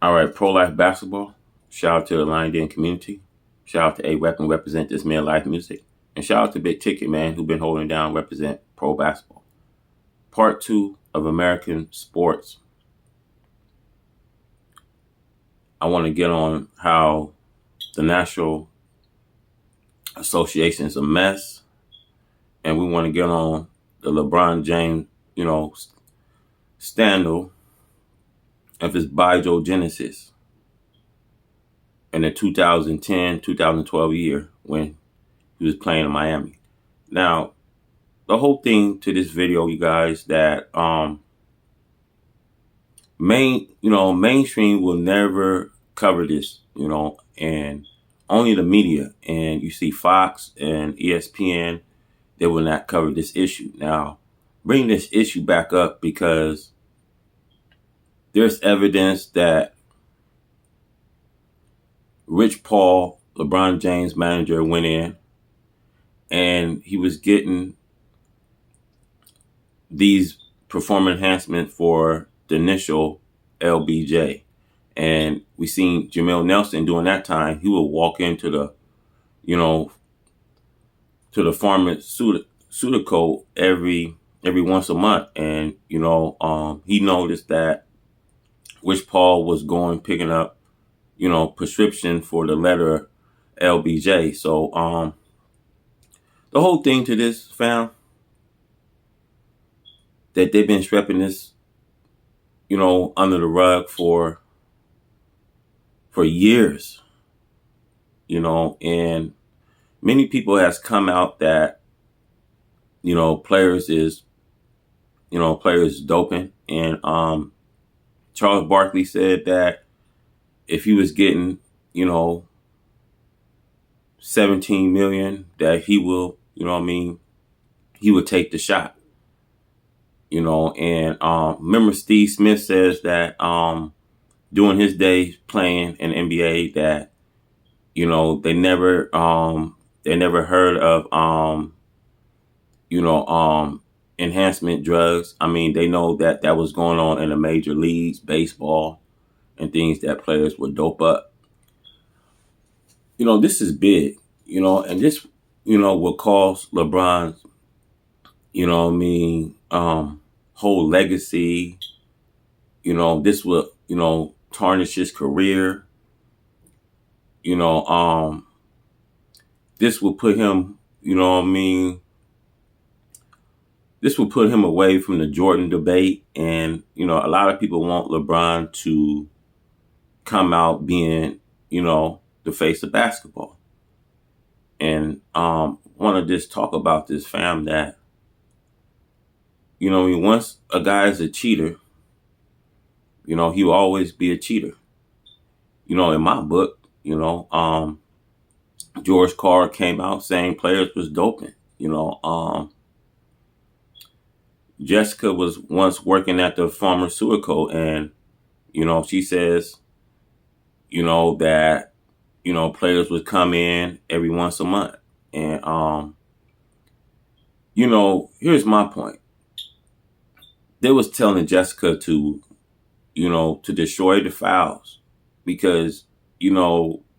All right, pro-life basketball. Shout out to the Lion Den community. Shout out to A-Weapon, represent this man life music. And shout out to Big Ticket, man, who been holding down, represent pro basketball. Part two of American sports. I want to get on how the National Association is a mess. And we want to get on the LeBron James, scandal of his Biogenesis in the 2010-2012 year when he was playing in Miami. Now, the whole thing to this video, you guys, that mainstream will never cover this, and only the media, and you see Fox and ESPN, they will not cover this issue. Now, bring this issue back up because there's evidence that Rich Paul, LeBron James' manager, went in and he was getting these performance enhancement for the initial LBJ. And we seen Jamel Nelson during that time. He would walk into the, to the pharmaceutical every once a month. And, he noticed that Rich Paul was picking up, prescription for the letter LBJ. So, the whole thing to this, fam, that they've been sweeping this, under the rug for years, and many people has come out that, players doping. And Charles Barkley said that if he was getting, 17 million, that he will, he would take the shot. And remember Steve Smith says that during his days playing in NBA that, they never heard of enhancement drugs. I mean, they know that was going on in the major leagues, baseball, and things that players would dope up. This is big, and this, will cause LeBron's, whole legacy. This will, tarnish his career. This will put him, this will put him away from the Jordan debate. And, a lot of people want LeBron to come out being, the face of basketball. And want to just talk about this, fam, that, once a guy is a cheater, he will always be a cheater. In my book, George Carr came out saying players was doping. Jessica was once working at the pharmaceutical, and, she says, that, players would come in every once a month. And, here's my point. They was telling Jessica to, to destroy the files because,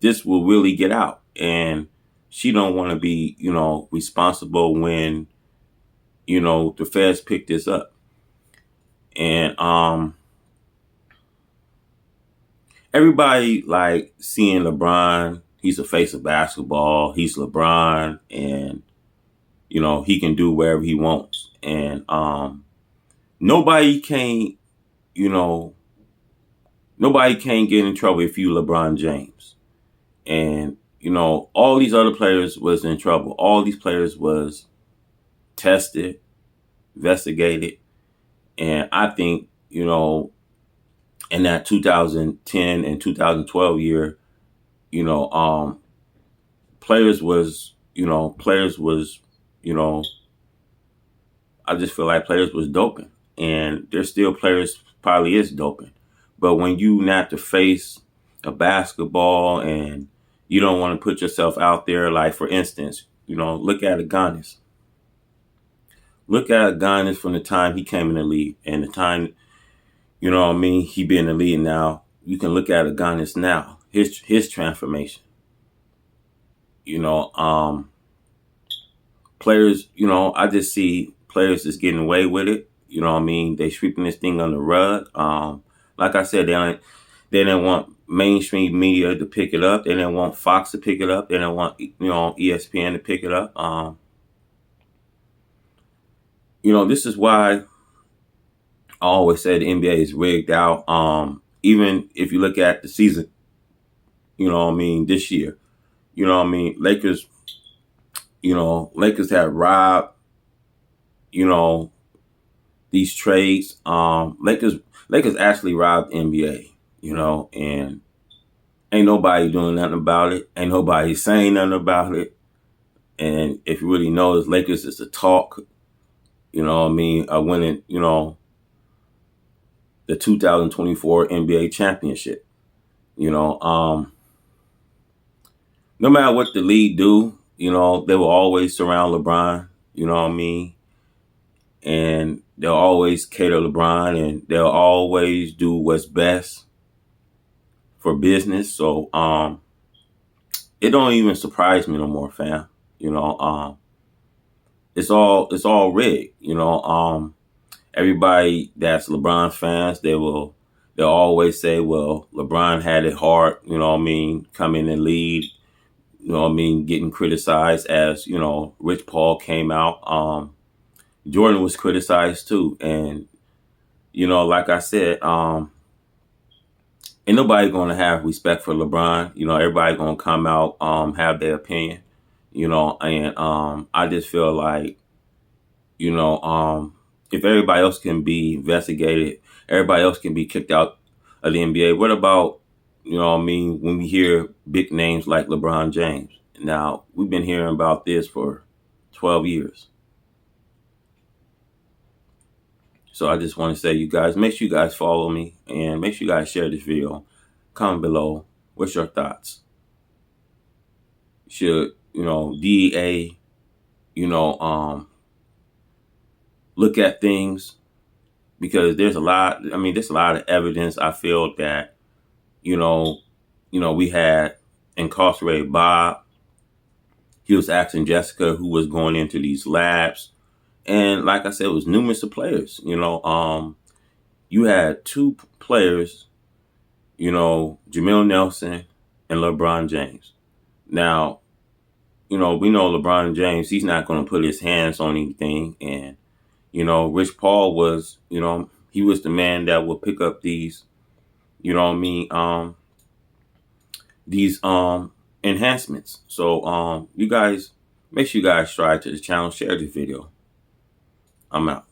this will really get out. And she don't want to be, responsible when, the feds pick this up. And everybody like seeing LeBron, he's the face of basketball. He's LeBron, and, he can do wherever he wants. And nobody can get in trouble if you LeBron James. And, all these other players was in trouble. All these players was tested, investigated. And I think, in that 2010 and 2012 year, players was, I just feel like players was doping. And there's still players probably is doping. But when you not to face a basketball and you don't want to put yourself out there, like, for instance, look at Agonis. Look at Agonis from the time he came in the league and the time, he been in the league now. you can look at Adonis now, his transformation. You know, players, I just see players just getting away with it. You know what I mean? They sweeping this thing on the rug. Like I said, they didn't want mainstream media to pick it up. They didn't want Fox to pick it up. They didn't want ESPN to pick it up. This is why I always say the NBA is rigged out. Even if you look at the season, this year, Lakers, Lakers have robbed, these trades. Lakers actually robbed the NBA, and ain't nobody doing nothing about it. Ain't nobody saying nothing about it. And if you really know, Lakers is a talk, winning, the 2024 NBA championship. No matter what the league do, they will always surround LeBron, and they'll always cater LeBron, and they'll always do what's best for business. So it don't even surprise me no more, fam. It's all rigged. Everybody that's LeBron fans, they'll always say, well, LeBron had it hard, coming in lead, getting criticized as, Rich Paul came out. Jordan was criticized too. And, like I said, ain't nobody going to have respect for LeBron. Everybody going to come out, have their opinion, and I just feel like, if everybody else can be investigated, everybody else can be kicked out of the NBA. What about, when we hear big names like LeBron James? Now, we've been hearing about this for 12 years. So I just want to say, you guys, make sure you guys follow me and make sure you guys share this video. Comment below. What's your thoughts? Should, DEA, look at things? Because there's a lot of evidence. I feel that, we had incarcerated Bob. He was asking Jessica who was going into these labs. And like I said, it was numerous of players. You had two players, Jamil Nelson and LeBron James. Now, we know LeBron James, he's not going to put his hands on anything. And, Rich Paul was, he was the man that would pick up these, these enhancements. So you guys, make sure you guys subscribe to the channel, share this video. I'm out.